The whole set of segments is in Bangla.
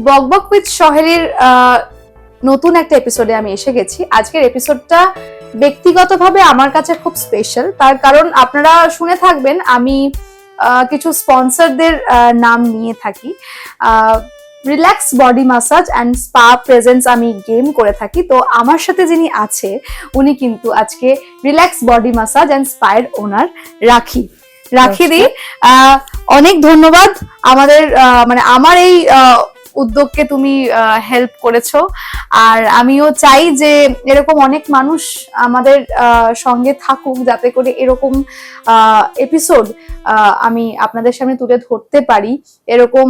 বকবক উইথ সহেলির নতুন একটা এপিসোডে আমি এসে গেছি। আজকের এপিসোডটা ব্যক্তিগতভাবে আমার কাছে খুব স্পেশাল, তার কারণ আপনারা শুনে থাকবেন আমি কিছু স্পন্সরদের নাম নিয়ে থাকি। Relax body massage and spa presence আমি গেম করে থাকি। তো আমার সাথে যিনি আছে উনি কিন্তু আজকে রিল্যাক্স বডি মাসাজ অ্যান্ড স্পায়ের ওনার রাখি দি। অনেক ধন্যবাদ আমাদের মানে আমার এই উদ্যোগকে তুমি হেল্প করেছো, আর আমিও চাই যে এরকম অনেক মানুষ আমাদের সঙ্গে থাকুক, যাতে করে এরকম এপিসোড আমি আপনাদের সামনে তুলে ধরতে পারি। এরকম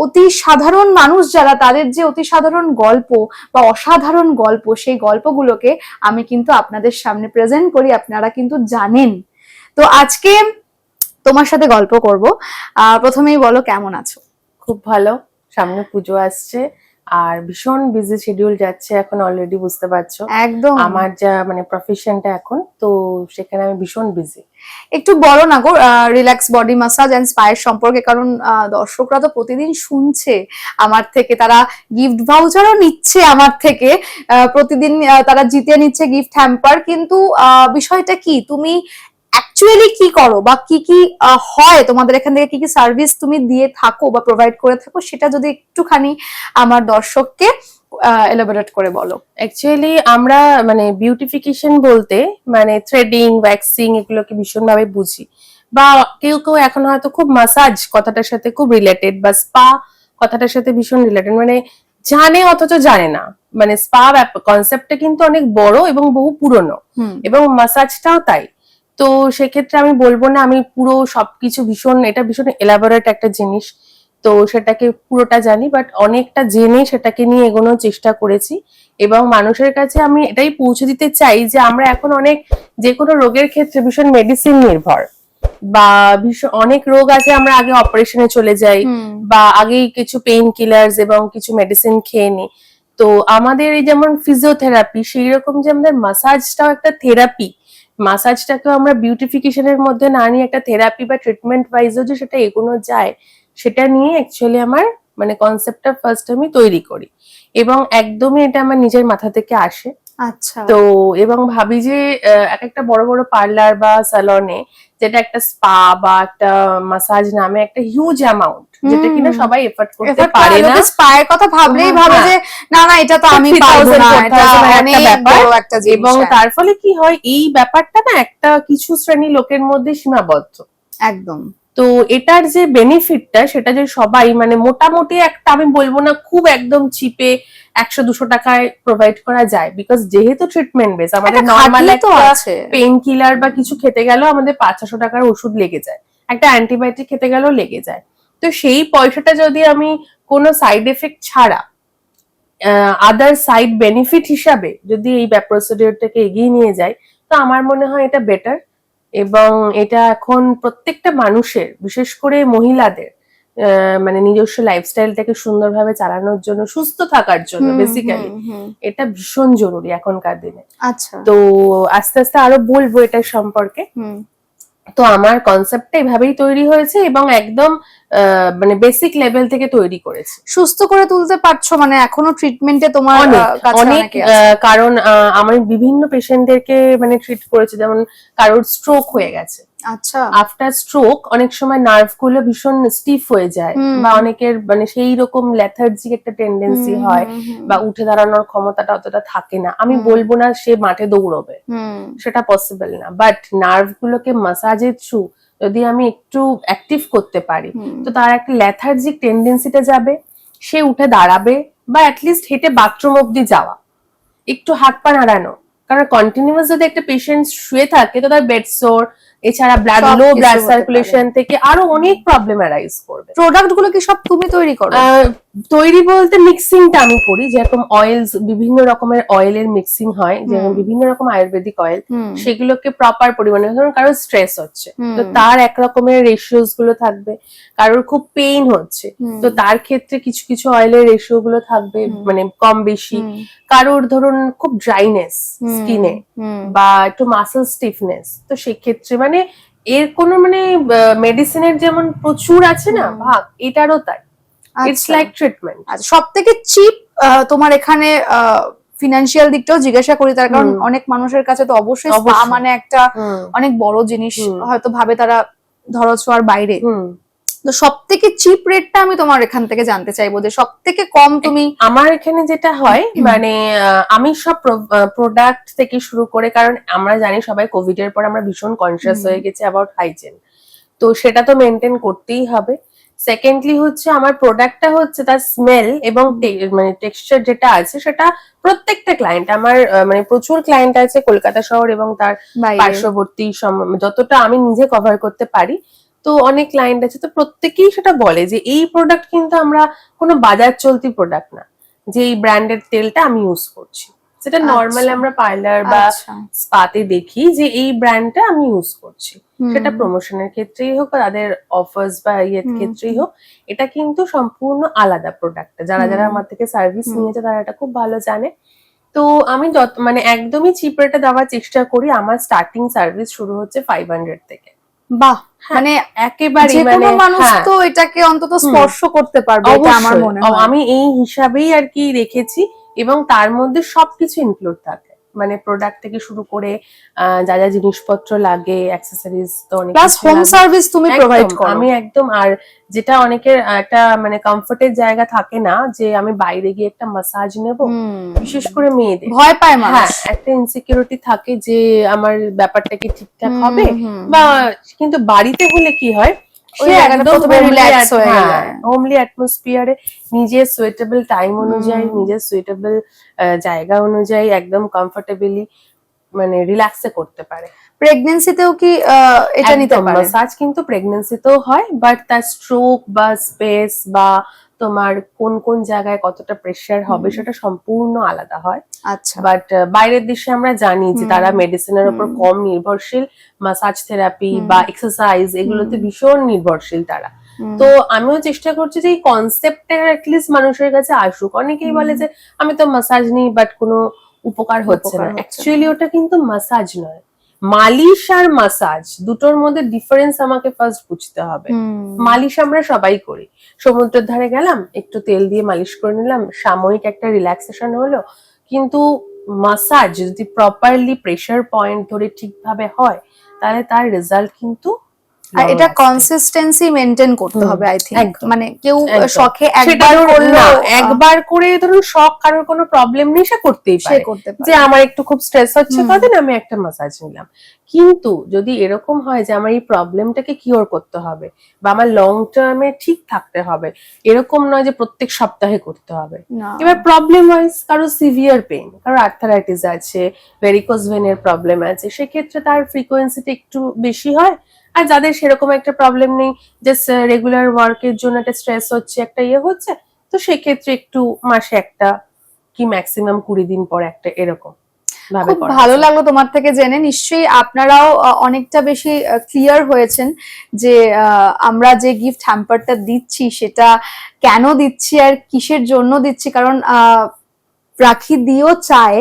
অতি সাধারণ মানুষ যারা, তাদের যে অতি সাধারণ গল্প বা অসাধারণ গল্প, সেই গল্পগুলোকে আমি কিন্তু আপনাদের সামনে প্রেজেন্ট করি, আপনারা কিন্তু জানেন। তো আজকে তোমার সাথে গল্প করব। প্রথমেই বলো, কেমন আছো? খুব ভালো, সামনে পুজো আসছে আর ভীষণ বিজি শিডিউল যাচ্ছে এখন, অলরেডি বুঝতে পারছো। একদম আমার যা মানে প্রফেশনটা এখন, তো সেখানে আমি ভীষণ বিজি। একটু বলো না গো রিল্যাক্স বডি মাসাজ এন্ড স্পায়ের সম্পর্কে, কারণ দর্শকরা তো প্রতিদিন শুনছে আমার থেকে, তারা গিফট ভাউচারও নিচ্ছে আমার থেকে প্রতিদিন, তারা জিতে নিচ্ছে গিফট হ্যাম্পার। কিন্তু বিষয়টা কি, তুমি অ্যাকচুয়ালি কি করো বা কি কি হয় তোমাদের এখান থেকে, কি কি সার্ভিস তুমি দিয়ে থাকো বা প্রোভাইড করে থাকো, সেটা যদি একটুখানি আমার দর্শককে এলাবোরেট করে বলো। অ্যাকচুয়ালি আমরা মানে বিউটিফিকেশন বলতে মানে থ্রেডিং, ওয়্যাক্সিং এগুলোকে ভীষণভাবে বুঝি। বা কেউ কেউ এখন হয়তো খুব মাসাজ কথাটার সাথে খুব রিলেটেড, বা স্পা কথাটার সাথে ভীষণ রিলেটেড, মানে জানে অথচ জানে না। মানে স্পা কনসেপ্টটা কিন্তু অনেক বড় এবং বহু পুরনো, এবং মাসাজটাও তাই। তো সেক্ষেত্রে আমি বলবো না আমি পুরো সবকিছু এটা ভীষণ এলাবোরেট একটা জিনিস, তো সেটাকে পুরোটা জানি, বাট অনেকটা জেনে সেটাকে নিয়ে এগোনোর চেষ্টা করেছি। এবং মানুষের কাছে আমি এটাই পৌঁছে দিতে চাই যে আমরা এখন অনেক যে কোনো রোগের ক্ষেত্রে ভীষণ মেডিসিন নির্ভর, বা ভীষণ অনেক রোগ আছে আমরা আগে অপারেশনে চলে যাই, বা আগেই কিছু পেইন কিলার্স এবং কিছু মেডিসিন খেয়ে নিই। তো আমাদের এই যেমন ফিজিওথেরাপি, সেই রকম যে আমাদের মাসাজটাও একটা থেরাপি, মাসাজটাকেও আমরা বিউটিফিকেশনের মধ্যে না নিয়ে একটা থেরাপি বা ট্রিটমেন্ট ওয়াইজও যে সেটা এগোনো যায়, সেটা নিয়ে অ্যাকচুয়ালি আমার মানে কনসেপ্টটা ফার্স্ট আমি তৈরি করি, এবং একদমই এটা আমার নিজের মাথা থেকে আসে। আচ্ছা। তো এবং ভাবি যে এক একটা বড় বড় পার্লার বা স্যালনে যেটা একটা স্পা বা একটা মাসাজ নামে একটা হিউজ অ্যামাউন্ট, যেটা কিনা সবাই এফোর্ড করতে পারে না। স্পায়ের কথা ভাবলেই ভাবে যে না না, এটা তো আমি পারবো না, এটা অনেক বড় একটা জিনিস। এবং তার ফলে কি হয়, এই ব্যাপারটা না একটা কিছু শ্রেণী লোকের মধ্যে সীমাবদ্ধ একদম। তো এটার যে বেনিফিটটা, সেটা যে সবাই মানে মোটামুটি একটা, আমি বলবো না খুব একদম চিপে 100-200 টাকায় প্রোভাইড করা যায়, বিকজ যেহেতু ট্রিটমেন্ট বেস, আমাদের নর্মাল একটা পেইন কিলার বা কিছু খেতে গেলেও আমাদের 500-600 টাকার ওষুধ লেগে যায়, একটা অ্যান্টিবায়োটিক খেতে গেলেও লেগে যায়। তো সেই পয়সাটা যদি আমি কোনো সাইড এফেক্ট ছাড়া আদার সাইড বেনিফিট হিসাবে যদি এই প্রসিডিওরটাকে এগিয়ে নিয়ে যাই, তো আমার মনে হয় এটা বেটার। এবং এটা এখন প্রত্যেকটা মানুষের, বিশেষ করে মহিলাদের মানে নিজস্ব লাইফস্টাইলটাকে সুন্দরভাবে চালানোর জন্য, সুস্থ থাকার জন্য বেসিক্যালি এটা ভীষণ জরুরি এখনকার দিনে। আচ্ছা। তো আস্তে আস্তে আরো বলবো এটার সম্পর্কে। তো আমার কনসেপ্টটা এভাবেই তৈরি হয়েছে, এবং একদম মানে বেসিক লেভেল থেকে তৈরি করেছি। সুস্থ করে তুলতে পারছো মানে এখনো ট্রিটমেন্টে তোমার অনেক, কারণ আমি বিভিন্ন পেশেন্টদেরকে মানে ট্রিট করেছি, যেমন কারোর স্ট্রোক হয়ে গেছে। আচ্ছা। আফটার স্ট্রোক অনেক সময় নার্ভ গুলো ভীষণ স্টিফ হয়ে যায়, বা অনেকের মানে সেই রকম লেথার্জিক একটা টেন্ডেন্সি হয়, বা উঠে দাঁড়ানোর ক্ষমতাটা অতটা থাকে না। আমি বলবো না সে মাঠে দৌড়বে, সেটা পসিবল না, বাট নার্ভ গুলোকে মাসাজের থ্রু যদি আমি একটু অ্যাক্টিভ করতে পারি, তো তার একটা লেথার্জিক টেন্ডেন্সিটা যাবে, সে উঠে দাঁড়াবে, বা অ্যাটলিস্ট হেঁটে বাথরুম অব্দি যাওয়া, একটু হাত পা নাড়ানো। কারণ কন্টিনিউয়াস যদি একটা পেশেন্ট শুয়ে থাকে, তো তার বেড সোর, এছাড়া লো ব্লাড সার্কুলেশন থেকে আরো অনেক প্রবলেম অ্যারাইজ করবে। প্রোডাক্ট গুলো কি সব তুমি তৈরি করো? তৈরি বলতে মিক্সিংটা আমি করি, যেরকম অয়েলস, বিভিন্ন রকমের অয়েলের মিক্সিং হয়, যেমন বিভিন্ন রকম আয়ুর্বেদিক অয়েল, সেগুলোকে প্রপার পরিমাণে, ধরুন কারোর স্ট্রেস হচ্ছে তো তার এক রকমের রেশিওস গুলো থাকবে, কারোর খুব পেইন হচ্ছে তো তার ক্ষেত্রে কিছু কিছু অয়েলের রেশিও গুলো থাকবে মানে কম বেশি, কারোর ধরুন খুব ড্রাইনেস স্কিনে বা একটু মাসেল স্টিফনেস, তো সেক্ষেত্রে মানে এর কোনো মানে মেডিসিনের যেমন প্রচুর আছে না ভাগ, এটারও তাই। It's like treatment. আচ্ছা, সবথেকে চিপ তোমার এখানে ফিনান্সিয়াল দিকটাও জিজ্ঞাসা করি, তার কারণ অনেক মানুষের কাছে তো অবশ্যই স্পা মানে একটা অনেক বড় জিনিস হয়তো ভাবে তারা, ধরো ছোঁয়ার বাইরে। তো সবথেকে চিপ রেটটা আমি তোমার এখান থেকে জানতে চাইবো, যে সবথেকে কম তুমি। আমার এখানে যেটা হয় মানে আমি সব প্রোডাক্ট থেকে শুরু করে, কারণ আমরা জানি সবাই কোভিড এর পর আমরা ভীষণ কনসিয়াস হয়ে গেছি অ্যাবাউট হাইজিন, তো সেটা তো মেনটেন করতেই হবে। সেকেন্ডলি হচ্ছে আমার প্রোডাক্টটা হচ্ছে তার স্মেল এবং মানে টেক্সচার যেটা আছে সেটা প্রত্যেকটা ক্লায়েন্ট আমার মানে প্রচুর ক্লায়েন্ট আছে কলকাতা শহর এবং তার পার্শ্ববর্তী যতটা আমি নিজে কভার করতে পারি, তো অনেক ক্লায়েন্ট আছে, তো প্রত্যেকেই সেটা বলে যে এই প্রোডাক্ট কিন্তু আমরা কোনো বাজার চলতি প্রোডাক্ট না, যে এই ব্র্যান্ডের তেলটা আমি ইউজ করছি, সেটা নর্মাল আমরা পার্লার বা স্পাতে দেখি যে এই ব্র্যান্ডটা আমি ইউজ করছি, সেটা প্রমোশনের ক্ষেত্রেই হোক বা তাদের অফার্স বা ইয়ের ক্ষেত্রেই হোক, এটা কিন্তু সম্পূর্ণ আলাদা প্রোডাক্ট। যারা যারা আমার থেকে সার্ভিস নিয়েছে তারা এটা খুব ভালো জানে। তো আমি যত মানে একদমই চিপ রেটে দেওয়ার চেষ্টা করি। আমার স্টার্টিং সার্ভিস শুরু হচ্ছে 500 থেকে। বাহ, মানে একেবারে মানে মানুষ তো এটাকে অন্তত স্পর্শ করতে পারবে, এটা আমার মনে হয়। আমি এই হিসাবেই আর কি রেখেছি, এবং তার মধ্যে সবকিছু ইনক্লুড থাকে, মানে প্রোডাক্ট থেকে শুরু করে যা যা জিনিসপত্র লাগে, অ্যাকসেসরিজ, তো অনেক প্লাস হোম সার্ভিস তুমি প্রোভাইড করো। আমি একদম, আর যেটা অনেকের একটা মানে কমফোর্টের জায়গা থাকে না, যে আমি বাইরে গিয়ে একটা মাসাজ নেব, বিশেষ করে মেয়েদের ভয় পায় মানুষ, একটা ইনসিকিউরিটি থাকে যে আমার ব্যাপারটা কি ঠিকঠাক হবে, বা কিন্তু বাড়িতে হলে কি হয়, হোমলি অ্যাটমসফিয়ারে নিজের সুইটেবল টাইম অনুযায়ী, নিজের সুইটেবল জায়গা অনুযায়ী একদম কমফোর্টেবলি মানে রিল্যাক্সে করতে পারে। প্রেগন্যান্সিতেও কি এটা নিতে পারে? মাসাজ কিন্তু প্রেগন্যান্সিতেও হয়, বাট তার স্ট্রোক বা স্পেস বা তোমার কোন কোন জায়গায় কতটা প্রেসার হবে সেটা সম্পূর্ণ আলাদা হয়। আচ্ছা, বাট বাইরের দেশে আমরা জানি যে তারা মেডিসিনের উপর কম নির্ভরশীল, মাসাজ থেরাপি বা এক্সারসাইজ এগুলোতে ভীষণ নির্ভরশীল তারা। তো আমিও চেষ্টা করছি যে এই কনসেপ্টটা অ্যাটলিস্ট মানুষের কাছে আসুক। অনেকেই বলে যে আমি তো মাসাজ নিই বাট কোনো উপকার হচ্ছে না, অ্যাকচুয়ালি ওটা কিন্তু মাসাজ নয়, মালিশ আর মাসাজ দুটোর মধ্যে ডিফারেন্স আমাকে ফার্স্ট বুঝতে হবে। মালিশ আমরা সবাই করি, সমুদ্রের ধারে গেলাম, একটু তেল দিয়ে মালিশ করে নিলাম, সাময়িক একটা রিল্যাক্সেশন হলো, কিন্তু মাসাজ যদি প্রপারলি প্রেসার পয়েন্ট ধরে ঠিকভাবে হয় তাহলে তার রেজাল্ট কিন্তু, আর এটা কনসিস্টেন্সি মেইনটেইন করতে হবে আই থিংক। মানে কেউ শখে একবার করলো, একবার করে ধরুন শখ, কারোর কোনো প্রবলেম নেই, সে করতেই পারে, যে আমার একটু খুব স্ট্রেস হচ্ছে কদিন আমি একটা মাসাজ নিলাম। কিন্তু যদি এরকম হয় যে আমার এই প্রবলেমটাকে কিওর করতে হবে বা আমার লং টার্মে ঠিক থাকতে হবে, এরকম নয় যে প্রত্যেক সপ্তাহে করতে হবে। এবার প্রবলেম ওয়াইজ কারো সিভিয়ার পেইন, কারো আর্থারাইটিস আছে, ভেরিকোজ ভেনের প্রবলেম আছে, সেক্ষেত্রে তার ফ্রিকোয়েন্সিটা একটু বেশি হয়। আর যাদের সেরকম একটা প্রবলেম নেই, জাস্ট রেগুলার ওয়ার্কের জন্য একটা স্ট্রেস হচ্ছে, একটা ইয়ে হচ্ছে, তো সেক্ষেত্রে একটু মাসে একটা কি ম্যাক্সিমাম 20 দিন পর একটা এরকম। খুব ভালো লাগলো তোমার থেকে জেনে। নিশ্চয়ই আপনারাও অনেকটা বেশি ক্লিয়ার হয়েছেন যে আমরা যে গিফট হ্যাম্পারটা দিচ্ছি সেটা কেন দিচ্ছি আর কিসের জন্য দিচ্ছি। কারণ রাখি দিও চায়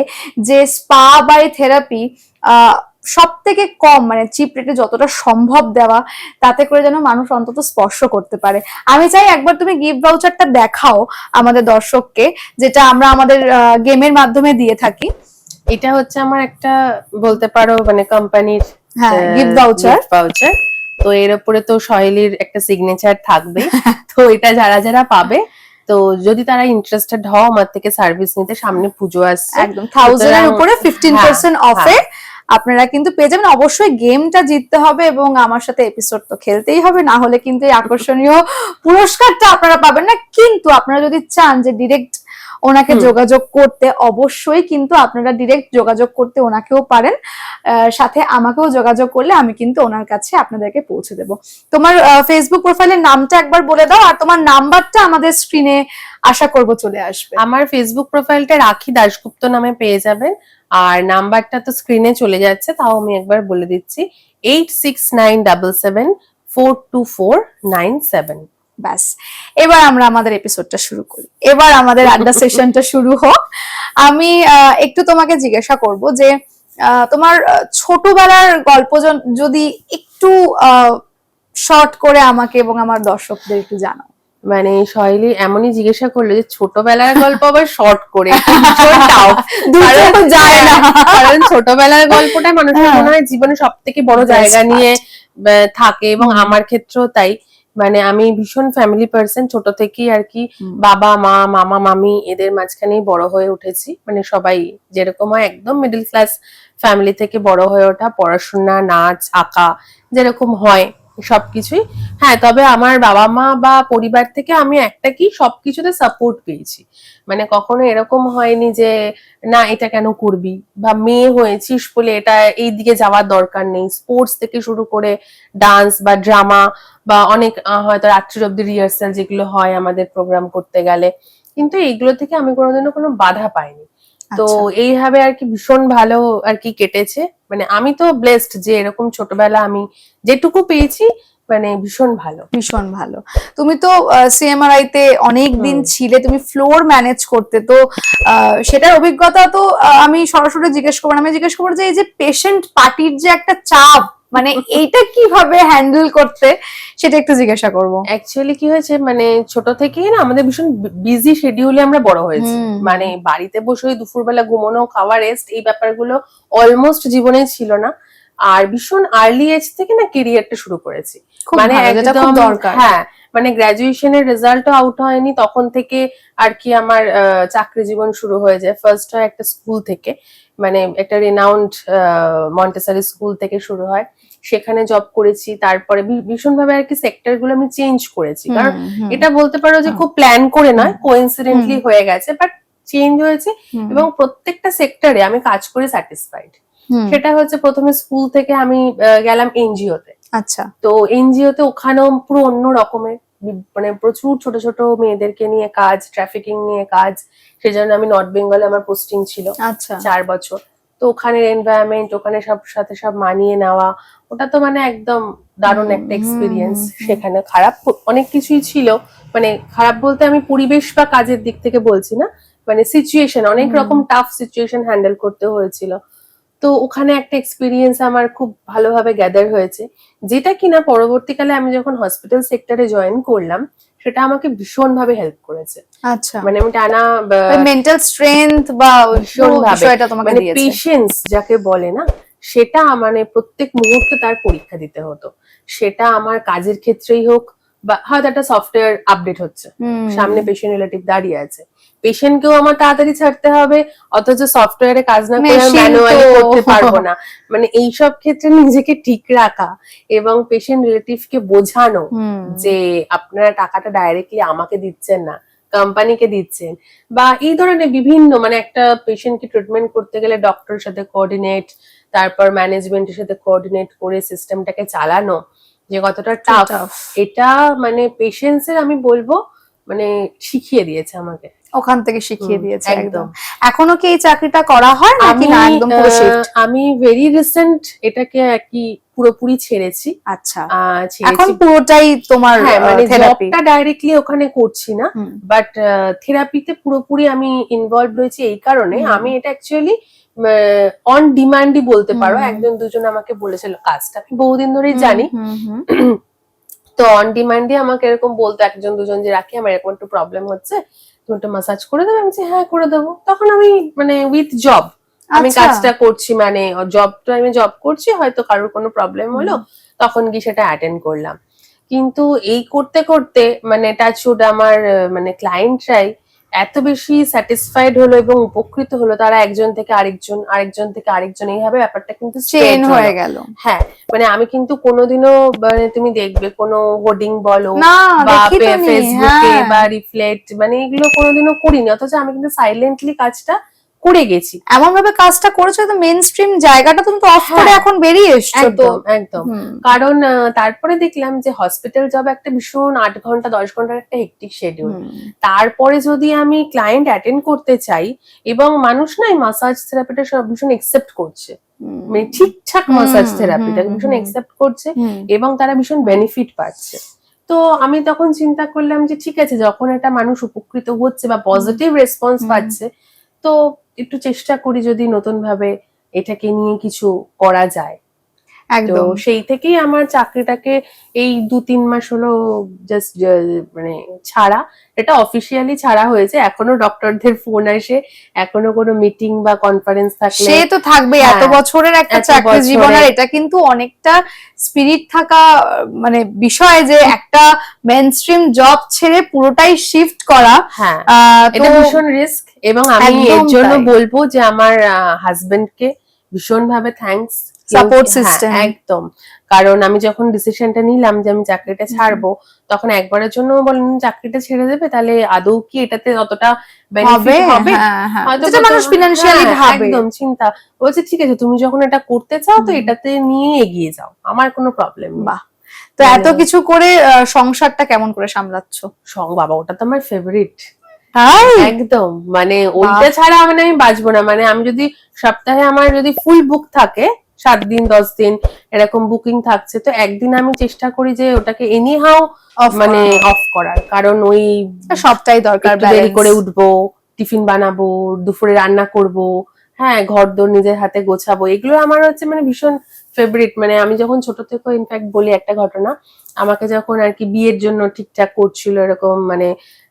যে স্পা বাই থেরাপি সব থেকে কম মানে চিপ রেটে যতটা সম্ভব দেওয়া, তাতে করে যেন মানুষ অন্তত স্পর্শ করতে পারে। আমি চাই একবার তুমি গিফট ভাউচারটা দেখাও আমাদের দর্শককে, যেটা আমরা আমাদের গেমের মাধ্যমে দিয়ে থাকি। এটা হচ্ছে আমার একটা বলতে পারো মানে কোম্পানির গিফট ভাউচার। তো এর উপরে তো সহেলির একটা সিগনেচার থাকবে। তো এটা যারা যারা পাবে, তো যদি তারা ইন্টারেস্টেড হও আমার থেকে সার্ভিস নিতে, সামনে পুজো আসছে, একদম 1000 এর উপরে 15% অফে আপনারা কিন্তু পেয়ে যাবেন। অবশ্যই গেমটা জিততে হবে এবং আমার সাথে এপিসোড তো খেলতেই হবে, না হলে কিন্তু এই আকর্ষণীয় পুরস্কারটা আপনারা পাবেন না। কিন্তু আপনারা যদি চান যে ডিরেক্ট ওনাকে যোগাযোগ করতে, অবশ্যই কিন্তু আপনারা ডিরেক্ট যোগাযোগ করতে ওনাকেও পারেন, সাথে আমাকেও যোগাযোগ করলে আমি কিন্তু ওনার কাছে আপনাদেরকে পৌঁছে দেব। তোমার ফেসবুক প্রোফাইলের নামটা একবার বলে দাও, আর তোমার নাম্বারটা আমাদের স্ক্রিনে আশা করব চলে আসবে। আমার ফেসবুক প্রোফাইলটা রাখি দাশগুপ্ত নামে পেয়ে যাবেন, আর নাম্বারটা তো স্ক্রিনে চলে যাচ্ছে, তাও আমি একবার বলে দিচ্ছি 8697774249 ব্যাস, এবার আমরা আমাদের এপিসোডটা শুরু করি, এবার আমাদের আড্ডা সেশনটা শুরু হোক। আমি একটু তোমাকে জিজ্ঞাসা করব যে তোমার ছোটবেলার গল্প যদি একটু শর্ট করে আমাকে এবং আমার দর্শকদের একটু জানাও। মানে শৈলী এমনই জিজ্ঞাসা করলো যে ছোটবেলার গল্প আবার শর্ট করে, ভীষণ tough। দুটো যায় না। কারণ ছোটবেলার গল্পটা মানুষের হ্যাঁ। মনে হয় জীবনে সব থেকে বড় Best জায়গা part. নিয়ে থাকে, এবং হুম। আমার ক্ষেত্রেও তাই। মানে আমি ভীষণ ফ্যামিলি পার্সন, ছোট থেকেই আর কি হুম। বাবা মা মামা মামি এদের মাঝখানেই বড় হয়ে উঠেছি। মানে সবাই যেরকম হয় একদম মিডল ক্লাস ফ্যামিলি থেকে বড় হয়ে ওঠা, পড়াশোনা নাচ আঁকা যেরকম হয় সবকিছুই। হ্যাঁ, তবে আমার বাবা মা বা পরিবার থেকে আমি একটা কি সবকিছুতে সাপোর্ট পেয়েছি। মানে কখনো এরকম হয়নি যে না এটা কেন করবি, বা মেয়ে হয়েছিস বলে এটা এই দিকে যাওয়ার দরকার নেই। স্পোর্টস থেকে শুরু করে ডান্স বা ড্রামা বা অনেক হয়তো রাত্রির অব্দি রিহার্সাল যেগুলো হয় আমাদের প্রোগ্রাম করতে গেলে, কিন্তু এইগুলো থেকে আমি কোনোদিনও কোনো বাধা পাইনি। তো আচ্ছা। এইভাবে আর কি ভীষণ ভালো আর কি কেটেছে। মানে আমি তো ব্লেসড যে এরকম ছোটবেলা আমি যেটুকু পেয়েছি মানে ভীষণ ভালো। ভীষণ ভালো। তুমি তো সিএমআরআই তে অনেক দিন হুম। ছিলে, তুমি ফ্লোর ম্যানেজ করতে, তো সেটার অভিজ্ঞতা তো আমি সরাসরি জিজ্ঞেস করবো না, আমি জিজ্ঞেস করবো যে এই যে পেশেন্ট পার্টির যে একটা চাপ, মানে এইটা কিভাবে হ্যান্ডেল করতে, সেটা একটু জিজ্ঞাসা করবো। অ্যাকচুয়ালি কি হয়েছে, মানে ছোট থেকেই না আমাদের ভীষণ বিজি শিডিউলে আমরা বড় হয়েছি। হুম, মানে বাড়িতে বসে ওই দুপুরবেলা ঘুমানো খাওয়া রেস্ট এই ব্যাপারগুলো অলমোস্ট জীবনে ছিল না। আর ভীষণ আর্লি এজ থেকে না কেরিয়ারটা শুরু করেছি। খুব মানে ভালো, যেটা খুব একদম দরকার। হ্যাঁ, মানে গ্রাজুয়েশনের রেজাল্টও আউট হয়নি তখন থেকে আর কি আমার চাকরি জীবন শুরু হয়ে যায়। ফার্স্ট হয় একটা স্কুল থেকে, মানে একটা রেনাউন্ড মন্টেসরি স্কুল থেকে শুরু হয়, সেখানে জব করেছি। তারপরে ভীষণভাবে আর কি সেক্টর গুলো আমি চেঞ্জ করেছি, কারণ এটা বলতে পারো যে খুব প্ল্যান করে নয়, কোইন্সিডেন্টলি হয়ে গেছে, বাট চেঞ্জ হয়েছে। এবং প্রত্যেকটা সেক্টরে আমি কাজ করে স্যাটিসফাইড। সেটা হচ্ছে প্রথমে স্কুল থেকে আমি গেলাম এনজিও তে। আচ্ছা। তো এনজিও তে ওখানেও পুরো অন্য রকমের, মানে প্রচুর ছোট ছোট মেয়েদেরকে নিয়ে কাজ, ট্রাফিকিং নিয়ে কাজ। সেজন্য আমি নর্থ বেঙ্গলে আমার পোস্টিং ছিল আচ্ছা। 4 বছর। তো ওখানের এনভায়রনমেন্ট, ওখানে সব সাথে সব মানিয়ে নেওয়া, ওটা তো মানে একদম দারুণ একটা এক্সপিরিয়েন্স। সেখানে খারাপ অনেক কিছুই ছিল, মানে খারাপ বলতে আমি পরিবেশ বা কাজের দিক থেকে বলছি না, মানে সিচুয়েশন, অনেক রকম টাফ সিচুয়েশন হ্যান্ডেল করতে হয়েছিল। তো ওখানে একটা এক্সপিরিয়েন্স আমার খুব ভালোভাবে গ্যাদার হয়েছে, যেটা কিনা পরবর্তীকালে আমি যখন হসপিটাল সেক্টরে জয়েন করলাম সেটা আমাকে ভীষণ ভাবে হেল্প করেছে। আচ্ছা, মানে আমি টানা মেন্টাল স্ট্রেংথ বা ভীষণ ভাবে, বিষয়টা তোমাকে মানে দিয়েছে। পেশেন্স যাকে বলে না, সেটা মানে প্রত্যেক মুহূর্তে তার পরীক্ষা দিতে হতো। সেটা আমার কাজের ক্ষেত্রেই হোক, বা হয়তো একটা সফটওয়্যার আপডেট হচ্ছে, সামনে পেশেন্ট রিলেটিভ দাঁড়িয়ে আছে, পেশেন্টকেও আমার তাড়াতাড়ি ছাড়তে হবে, অথচ সফটওয়্যারে কাজ না করে Machine ম্যানুয়ালি তো- করতে পারবো না। মানে এইসব ক্ষেত্রে নিজেকে ঠিক রাখা এবং পেশেন্ট রিলেটিভকে বোঝানো যে আপনারা টাকাটা ডাইরেক্টলি আমাকে দিচ্ছেন না, কোম্পানিকে দিচ্ছেন, বা এই ধরনের বিভিন্ন, মানে একটা পেশেন্টকে ট্রিটমেন্ট করতে গেলে ডক্টরের সাথে কোঅর্ডিনেট, তারপর ম্যানেজমেন্টের সাথে কোঅর্ডিনেট করে সিস্টেমটাকে চালানো যে কতটা টাফ, tough। এটা মানে পেশেন্সের আমি বলবো মানে শিখিয়ে দিয়েছে আমাকে। ওখান থেকে শিখিয়ে দিয়েছে একদম। একদম। এখনো কি এই চাকরিটা করা হয় নাকি না একদম পুরো শিফট? আমি ভেরি রিসেন্ট এটাকে আর কি পুরোপুরি ছেড়েছি। আচ্ছা, এখন ছেড়েছি, পুরোটাই তোমার হ্যাঁ, মানে থেরাপি। জবটা ডাইরেক্টলি ওখানে করছি না, বাট থেরাপিতে পুরোপুরি আমি ইনভলভ রয়েছি। এই কারণে আমি এটা অ্যাকচুয়ালি অন ডিমান্ডই বলতে পারো। একজন দুজন আমাকে বলেছিল, কাজটা আমি বহুদিন ধরেই জানি, তো অন ডিমান্ডই আমাকে এরকম বলতো একজন দুজন যে রাখি আমার এরকম একটু প্রবলেম হচ্ছে, তুমি একটু মাসাজ করে দেবে? আমি হ্যাঁ করে দেবো। তখন আমি মানে উইথ জব আমি আচ্ছা। কাজটা করছি, মানে জব টাইমে জব করছি, হয়তো কারোর কোনো প্রবলেম হলো তখন গিয়ে সেটা অ্যাটেন্ড করলাম। কিন্তু এই করতে করতে মানে টাচউড আমার মানে ক্লায়েন্টরাই এত বেশি স্যাটিসফাইড হলো এবং উপকৃত হলো, তারা একজন থেকে আরেকজন, আরেকজন থেকে আরেকজন, এইভাবে ব্যাপারটা কিন্তু চেন হয়ে গেল। হ্যাঁ, মানে আমি কিন্তু কোনোদিনও মানে তুমি দেখবে কোনো হোর্ডিং বলো না, বা দেখি তো নি, ফেসবুকে হ্যাঁ। বা রিফ্লেক্ট, মানে এগুলো কোনোদিনও করিনি, অথচ আমি কিন্তু সাইলেন্টলি কাজটা করে গেছি। এমন ভাবে কাজটা করেছো তো মেইন স্ট্রিম জায়গাটা তুমি তো অফ করে এখন বেরিয়ে এসছো তো। একদম একদম। কারণ তারপরে দেখলাম যে হসপিটাল জব একটা ভীষণ 8 ঘন্টা 10 ঘন্টার একটা হেক্টিক শিডিউল। তারপরে যদি আমি ক্লায়েন্ট অ্যাটেন্ড করতে চাই, এবং মানুষ নাই মাসাজ থেরাপিটা সব ভীষণ একসেপ্ট করছে, মানে ঠিকঠাক মাসাজ থেরাপিটা ভীষণ একসেপ্ট করছে এবং তারা ভীষণ বেনিফিট পাচ্ছে। তো আমি তখন চিন্তা করলাম যে ঠিক আছে, যখন এটা মানুষ উপকৃত হচ্ছে বা পজিটিভ রেসপন্স পাচ্ছে, তো একটু চেষ্টা করি যদি নতুন ভাবে এটাকে নিয়ে কিছু করা যায়। তো একদম সেই থেকেই আমার চাকরিটাকে এই 2-3 মাস হলো জাস্ট মানে ছাড়া, এটা অফিসিয়ালি ছাড়া হয়েছে। এখনো ডক্টরদের ফোন আসে, এখনো কোনো মিটিং বা কনফারেন্স থাকলে। সে তো থাকবে, এত হ্যাঁ, বছরের একটা এত চাকরি জীবন, বছরের। আর এটা কিন্তু অনেকটা স্পিরিট থাকা মানে বিষয় যে একটা মেইনস্ট্রিম জব ছেড়ে পুরোটাই শিফট করা। হ্যাঁ, তো এটা ভীষণ রিস্ক। এবং আমি এর একদম জন্য তাই। বলবো যে আমার হাজবেন্ডকে ভীষণ ভাবে থ্যাঙ্কস। সাপোর্ট সিস্টেম একদম। কারণ আমি যখন ডিসিশনটা নিলাম যে আমি চাকরিটা ছাড়বো, তখন একবারের জন্য বলেন চাকরিটা ছেড়ে দেবে, তাহলে আদৌ কি এটাতে অতটা বেনিফিট হবে? হ্যাঁ হ্যাঁ, হয়তো যেটা মানুষ ফিনান্সিয়ালি ভাবে। একদম চিন্তা। বলছে ঠিক আছে, তুমি যখন এটা করতে চাও তো এটাতে নিয়ে এগিয়ে যাও, আমার কোনো প্রবলেম নেই। বাহ, তো এত কিছু করে সংসারটা কেমন করে সামলাচ্ছো? বাবা, ওটা তো আমার ফেভারিট। তাই একদম, মানে ওইটা ছাড়া মানে আমি বাঁচবো না। মানে আমি যদি সপ্তাহে আমার যদি ফুল বুক থাকে, 7 দিন 10 দিন এরকম বুকিং থাকছে, তো একদিন আমি চেষ্টা করি যে ওটাকে এনি হাউ মানে অফ করার। কারণ ওই সবটাই দরকার, একটু দেরি করে উঠবো, টিফিন বানাবো, দুপুরে রান্না করব, হ্যাঁ ঘর দোর নিজের হাতে গোছাবো, এগুলো আমার হচ্ছে মানে ভীষণ ফেভারিট। মানে আমি যখন ছোট থেকে, ইনফ্যাক্ট বলি একটা ঘটনা, আমাকে যখন আর কি বিয়ের জন্য ঠিকঠাক করছিল এরকম মানে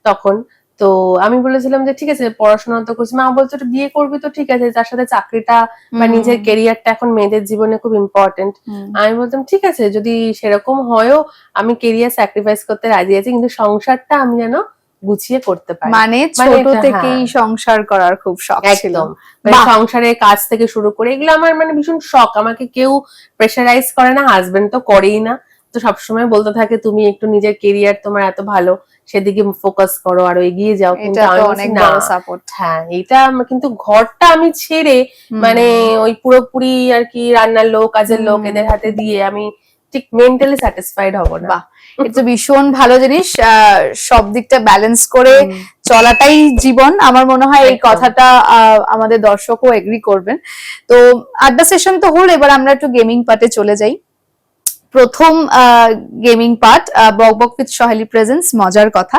তখন, তো আমি বলেছিলাম যে ঠিক আছে পড়াশোনা তো করছি, মা বলতো বিয়ে করবি তো ঠিক আছে, তার সাথে চাকরিটা বা নিজের কেরিয়ারটা এখন মেয়েদের জীবনে খুব ইম্পর্টেন্ট। আমি বলতাম ঠিক আছে, যদি সেরকম হয়ও আমি কেরিয়ার স্যাক্রিফাইস করতে রাজি আছি, কিন্তু সংসারটা আমি যেন গুছিয়ে করতে পারি। মানে ছোট থেকেই সংসার করার খুব শখ ছিল। একদম, মানে সংসারের কাজ থেকে শুরু করে এগুলো আমার মানে ভীষণ শখ। আমাকে কেউ প্রেসারাইজ করে না, হাজবেন্ড তো করেই না। তো সবসময় বলতে থাকে তুমি একটু নিজের কেরিয়ার তোমার এত ভালো, সেদিকে ফোকাস করো, আরো এগিয়ে যাও। কিন্তু আমি অনেক না, বড় সাপোর্ট। হ্যাঁ এটা কিন্তু ঘরটা আমি ছেড়ে মানে ওই পুরোপুরি আর কি রান্নার লোক, কাজের লোক এদের হাতে দিয়ে আমি ঠিক মেন্টালি স্যাটিসফাইড হব না। বাহ, এটা ভীষণ ভালো জিনিস। সব দিকটা ব্যালেন্স করে চলাটাই জীবন, আমার মনে হয় এই কথাটা আমাদের দর্শকও এগ্রি করবেন। তো আড্ডা সেশন তো হল, এবার আমরা একটু গেমিং পার্টে চলে যাই। প্রথম গেমিং পার্ট, বক বক উইথ সহেলি প্রেজেন্স। মজার কথা,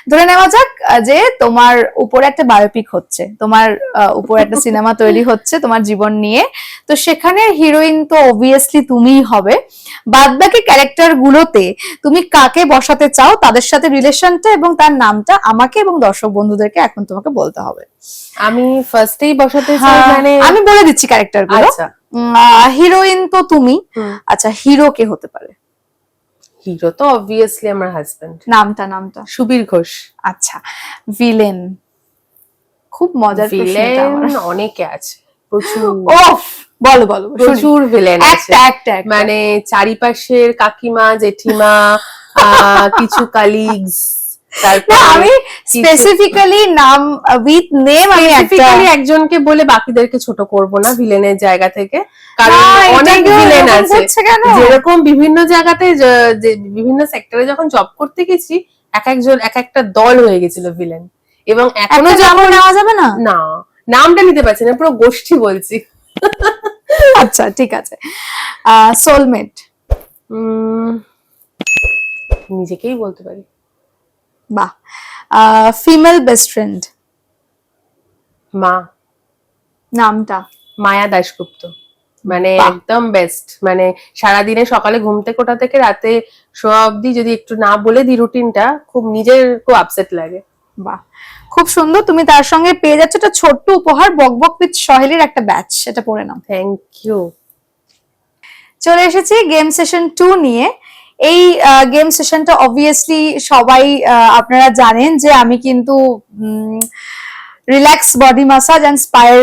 ধরে নেওয়া যাক যে তোমার উপরে একটা বায়োপিক হচ্ছে, তোমার উপরে একটা সিনেমা তৈরি হচ্ছে তোমার জীবন নিয়ে। তো সেখানে হিরোইন তো অবভিয়াসলি তুমিই হবে। বাদ বাকি ক্যারেক্টার গুলোতে তুমি কাকে বসাতে চাও, তাদের সাথে রিলেশনটা এবং তার নামটা আমাকে এবং দর্শক বন্ধুদেরকে এখন তোমাকে বলতে হবে। আমি ফার্স্টেই বসাতে চাই, মানে আমি বলে দিচ্ছি ক্যারেক্টার গুলো। আচ্ছা, হিরোইন তো তুমি, আচ্ছা হিরো কে হতে পারে? হিরো তো অবভিয়াসলি আমার হাজবেন্ড। নামটা সুবীর ঘোষ। আচ্ছা, ভিলেন? খুব মজার প্রশ্ন এটা আমার। ভিলেন অনেকে আছে, প্রচুর। ওফ, বলো প্রচুর ভিলেন আছে, একটা মানে চারিপাশের কাকিমা জেঠিমা, কিছু কালিগস। আমি স্পেসিফিক্যালি নাম উইথ নেম আমি একজনকে বলে বাকিদেরকে ছোট করব না ভিলেনের জায়গা থেকে, কারণ অনেক ভিলেন আছে। যেরকম বিভিন্ন জায়গাতে বিভিন্ন সেক্টরে যখন জব করতে গেছি, একজন এক একটা দল হয়ে গেছিল ভিলেন। এবং এখনো যখন নেওয়া যাবে না, না নামটা নিতে পারছি না, পুরো গোষ্ঠী বলছি। আচ্ছা ঠিক আছে। সোলমেট? নিজেকেই বলতে পারি। বাহ। Female best friend? মা। নামটা? মায়া দাশগুপ্ত। মানে একদম বেস্ট। মানে সারাদিনে সকালে ঘুম থেকে ওঠা থেকে রাতে শোয়া অব্দি যদি একটু না বলে দিই রুটিনটা, খুব নিজের খুব আপসেট লাগে। বাহ, খুব সুন্দর। তুমি তার সঙ্গে পেয়ে যাচ্ছ একটা ছোট্ট উপহার, বক বক উইথ সহেলির একটা ব্যাচ, সেটা পড়ে নাও। Thank you. চলে এসেছি গেম সেশন 2 নিয়ে। এই গেম সেশনটা অবভিয়াসলি সবাই আপনারা জানেন যে আমি কিন্তু রিল্যাক্স বডি মাসাজ এন্ড স্পায়ার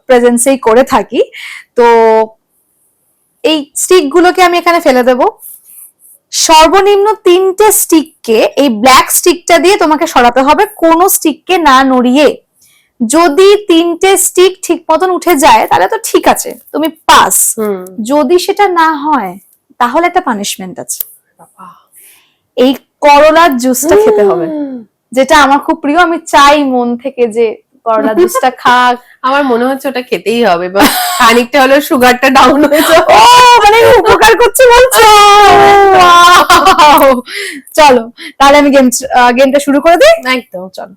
প্রেজেন্সেই করে থাকি। তো এই স্টিক গুলোকে আমি এখানে ফেলে দেব। সর্বনিম্ন 3টে স্টিককে এই ব্ল্যাক স্টিকটা দিয়ে তোমাকে সরাতে হবে, কোনো স্টিককে না নড়িয়ে। যদি 3টে স্টিক ঠিক মতন উঠে যায় তাহলে তো ঠিক আছে, তুমি পাস। যদি সেটা না হয় তাহলে একটা পানিশমেন্ট আছে। এই করলার জুসটা খেতে হবে, যেটা আমার খুব প্রিয়। আমি চাই মন থেকে যে করলার জুসটা খাক। আমার মনে হচ্ছে ওটা খেতেই হবে, বা খানিকটা হলো সুগারটা ডাউন হয়ে যাবে। ও মানে উপকার করছে বলছো। চলো তাহলে আমি গেমটা শুরু করে দিই। একদম, চলো।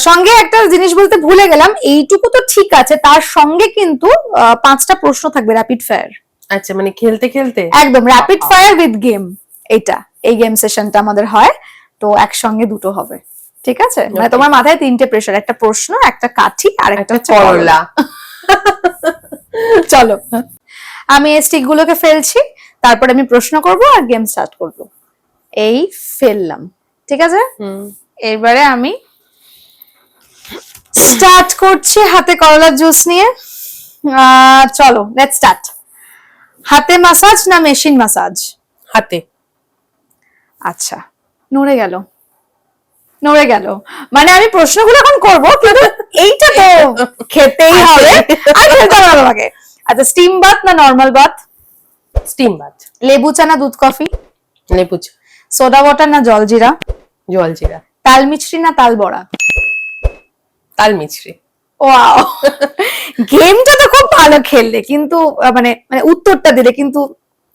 সঙ্গে একটা জিনিস বলতে ভুলে গেলাম, এইটুকু তো ঠিক আছে, তার সঙ্গে কিন্তু 5টা প্রশ্ন থাকবে র্যাপিড ফায়ার। আচ্ছা, মানে খেলতে খেলতে একদম র্যাপিড ফায়ার উইথ গেম, এই গেম সেশনটা আমাদের হয়, তো একসঙ্গে দুটো হবে, ঠিক আছে? মানে Okay. তোমার মাথায় 3টে প্রেসার, একটা প্রশ্ন, একটা কাঠি, আর একটা একটা হচ্ছে করলা। চলো, আমি এই স্টিক গুলোকে ফেলছি, তারপর আমি প্রশ্ন করব আর গেম স্টার্ট করব। এই ফেললাম, ঠিক আছে? এবারে আমি স্টার্ট করছি হাতে করলার জুস নিয়ে। চলো লেটস স্টার্ট। হাতে মাসাজ না মেশিন মাসাজ? হাতে। আচ্ছা, নড়ে গেল, নড়ে গেল। মানে আমি প্রশ্নগুলো এখন করব, কিন্তু এইটা তো খেতেই হবে, আর খেতে হবে আমাকে। আচ্ছা, স্টিম বাথ না নরমাল বাথ? Steam bath. লেবু চা না দুধ কফি? লেবু চা। সোডা ওয়াটার না জলজিরা? জলজিরা। তাল মিছরি না তাল বড়া? তাল মিছরি। ওয়াও, গেমটা তো খুব ভালো খেললে, কিন্তু মানে মানে উত্তরটা দিলে, কিন্তু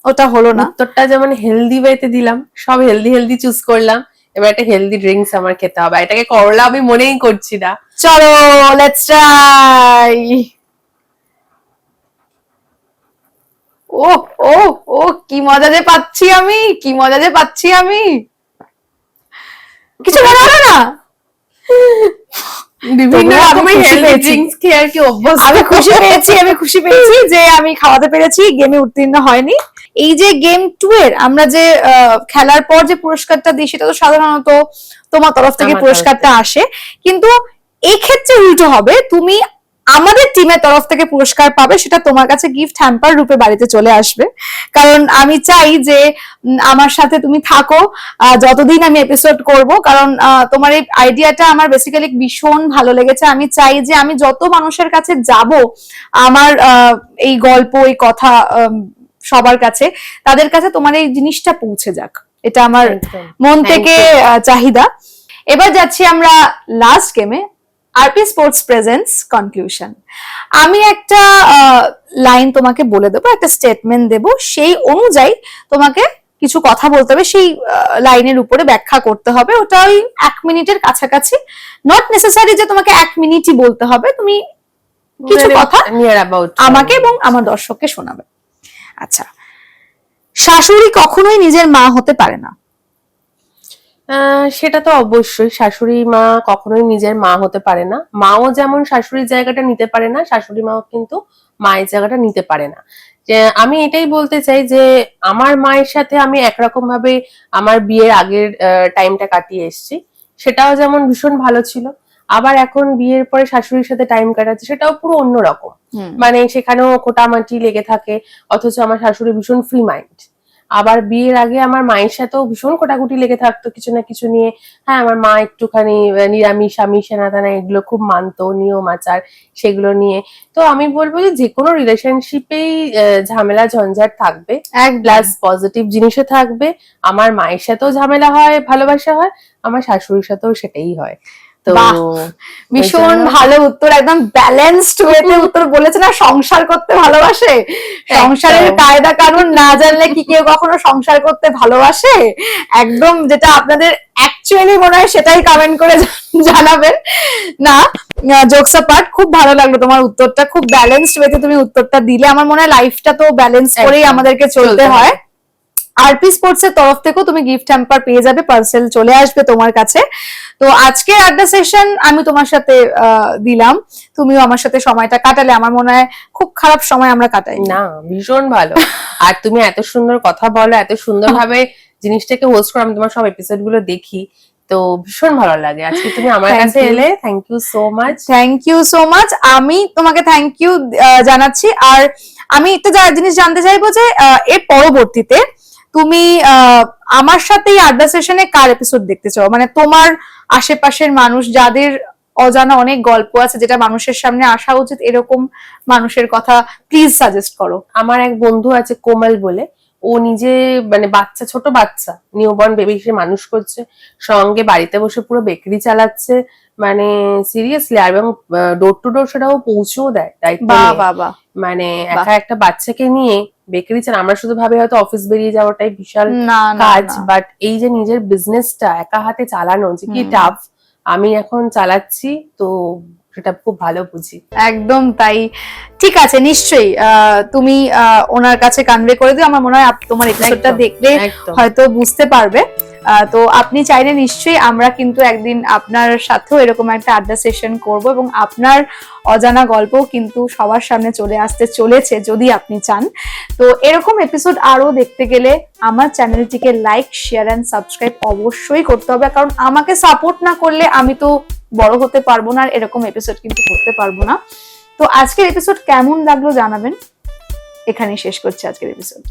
ওটা হলো না। উত্তরটা যেমন হেলদি ওয়েতে দিলাম, সব হেলদি হেলদি চুজ করলাম, এবার একটা হেলদি ড্রিঙ্কস আমার খেতে হবে, এটাকে করলা আমি মনেই করছি না। চলো লেটস ট্রাই। ও ও ও, কি মজা যে পাচ্ছি আমি, কি মজা যে পাচ্ছি আমি। কিছু মনে হলো না? বিভিন্ন তবুও আমি রকমের খুশি হেলদি পেয়েছি। ড্রিঙ্কস খেয়ে আর কি অভ্যস্ত। আমি খুশি পেয়েছি, আমি খুশি পেয়েছি যে আমি খাওয়াতে পেরেছি, গেমে উত্তীর্ণ হয়নি। এই যে গেম 2 এর আমরা যে খেলার পর যে পুরস্কারটা দিই, সেটা তো সাধারণত তোমার তরফ থেকে আমার পুরস্কারটা আসে, কিন্তু এই ক্ষেত্রে উল্টো হবে, তুমি আমাদের টিমের তরফ থেকে পুরস্কার পাবে, সেটা তোমার কাছে গিফট হ্যাম্পার রূপে বাড়িতে চলে আসবে। কারণ আমি চাই যে আমার সাথে তুমি থাকো যতদিন আমি এপিসোড করব, কারণ তোমার এই আইডিয়াটা আমার বেসিক্যালি ভীষণ ভালো লেগেছে। আমি চাই যে আমি যত মানুষের কাছে যাব, আমার এই গল্প, এই কথা সবার কাছে, তাদের কাছে তোমার এই জিনিসটা পৌঁছে যাক, এটা আমার মন থেকে চাহিদা। এবার যাচ্ছি আমরা লাস্ট গেমে, আরপি স্পোর্টস প্রেজেন্টস কনক্লুশন। আমি একটা লাইন তোমাকে বলে দেবো, একটা স্টেটমেন্ট দেব, সেই অনুযায়ী তোমাকে কিছু কথা বলতে হবে, সেই লাইনের উপরে ব্যাখ্যা করতে হবে। ওটা ওই 1 মিনিটের কাছাকাছি, নট নেসেসারি যে তোমাকে 1 মিনিটই বলতে হবে, তুমি কিছু কথা আমাকে এবং আমার দর্শককে শোনাবে। আচ্ছা, শাশুড়ি কখনোই নিজের মা হতে পারে না। সেটা তো অবশ্যই, শাশুড়ি মা কখনোই নিজের মা হতে পারে না। মাও যেমন শাশুড়ির জায়গাটা নিতে পারে না, শাশুড়ি মাও কিন্তু মায়ের জায়গাটা নিতে পারে না। যে আমি এটাই বলতে চাই যে আমার মায়ের সাথে আমি একরকম ভাবে আমার বিয়ের আগের টাইমটা কাটিয়ে এসেছি, সেটাও যেমন ভীষণ ভালো ছিল। আবার এখন বিয়ের পরে শাশুড়ির সাথে টাইম কাটাচ্ছে, সেটাও পুরো অন্যরকম। মানে সেখানেও খোটামাটি লেগে থাকে, অথচ আমার শাশুড়ি ভীষণ ফ্রি মাইন্ড। আবার বিয়ের আগে আমার মায়ের সাথেও ভীষণ কোটাকুটি লেগে থাকতো কিছু না কিছু নিয়ে। হ্যাঁ, আমার মা একটুখানি নিরামিষ আমিষ সেনাতানা এগুলো খুব মানতো, নিয়ম আচার সেগুলো নিয়ে। তো আমি বলবো যে কোনো রিলেশনশিপেই ঝামেলা ঝঞ্ঝাট থাকবে, প্লাস পজিটিভ জিনিসও থাকবে। আমার মায়ের সাথেও ঝামেলা হয়, ভালোবাসা হয়, আমার শাশুড়ির সাথেও সেটাই হয়। তো ভীষণ ভালো উত্তর, একদম ব্যালেন্সড ওয়েতে উত্তর বলেছে না। সংসার করতে ভালোবাসে, সংসারের কায়দা কানুন না জানলে কি কেউ কখনো সংসার করতে ভালোবাসে? একদম যেটা আপনাদের অ্যাকচুয়ালি মনে হয় সেটাই কমেন্ট করে জানাবেন। না, জোকস অ্যাপার্ট, খুব ভালো লাগলো তোমার উত্তরটা, খুব ব্যালেন্সড ওয়েতে তুমি উত্তরটা দিলে। আমার মনে হয় লাইফটা তো ব্যালেন্স করেই আমাদেরকে চলতে হয়। আরপি স্পোর্টস এর তরফ থেকেও তুমি গিফট হ্যাম্পার পেয়ে যাবে, পার্সেল চলে আসবে তোমার কাছে। তো আজকের আড্ডা সেশন আমি তোমার সাথে দিলাম, তুমিও আমার সাথে সময়টা কাটালে। আমার মনে হয় খুব খারাপ সময় আমরা কাটাই না, ভীষণ ভালো। আর তুমি এত সুন্দর কথা বলো, এত সুন্দরভাবে জিনিসটাকে হোস্ট করো, আমি তোমার সব এপিসোড গুলো দেখি, তো ভীষণ ভালো লাগে। আজকে তুমি আমার কাছে এলে, thank you so much. Thank you so much, আমি তোমাকে থ্যাংক ইউ জানাচ্ছি। আর আমি একটা জিনিস জানতে চাইবো যে এর পরবর্তীতে তুমি আমার সাথে এই আড্ডা সেশনে কার এপিসোড দেখতে চাও? মানে তোমার আশেপাশের মানুষ যাদের অজানা অনেক গল্প আছে, যেটা মানুষের সামনে আসা উচিত, এরকম মানুষের কথা প্লিজ সাজেস্ট করো। আমার এক বন্ধু আছে কোমল বলে, ও নিজে মানে বাচ্চা, ছোট বাচ্চা নিউবর্ন বেবি হিসেবে মানুষ করছে, সঙ্গে বাড়িতে বসে পুরো বেকারি চালাচ্ছে, মানে সিরিয়াসলি। আর এবং ডোর টু ডোর সেটাও পৌঁছেও দেয় দায়িত্ব নিয়ে। মানে একা একটা বাচ্চাকে নিয়ে বেকারি চালা, আমরা শুধু ভাবে হয়তো অফিস বেরিয়ে যাওয়াটাই বিশাল কাজ, বাট এই যে নিজের বিজনেসটা একা হাতে চালানো যে কি টাফ, আমি এখন চালাচ্ছি, তো সেটা খুব ভালো বুঝি। একদম তাই। ঠিক আছে, নিশ্চয়ই তুমি ওনার কাছে কনভে করে দিও। আমার মনে হয় তোমার এপিসোডটা একদম, দেখলে একদম। হয়তো বুঝতে পারবে। তো আপনি চাইলে নিশ্চয়ই আমরা কিন্তু একদিন আপনার সাথেও এরকম একটা আড্ডা সেশন করব, এবং আপনার অজানা গল্পও কিন্তু সবার সামনে চলে আসতে চলেছে যদি আপনি চান। তো এরকম এপিসোড আরো দেখতে গেলে আমার চ্যানেলটিকে লাইক, শেয়ার এন্ড সাবস্ক্রাইব অবশ্যই করতে হবে, কারণ আমাকে সাপোর্ট না করলে আমি তো বড় হতে পারবো না, আর এরকম এপিসোড কিন্তু করতে পারবো না। তো আজকের এপিসোড কেমন লাগলো জানাবেন। এখানেই শেষ করছি আজকের এপিসোড।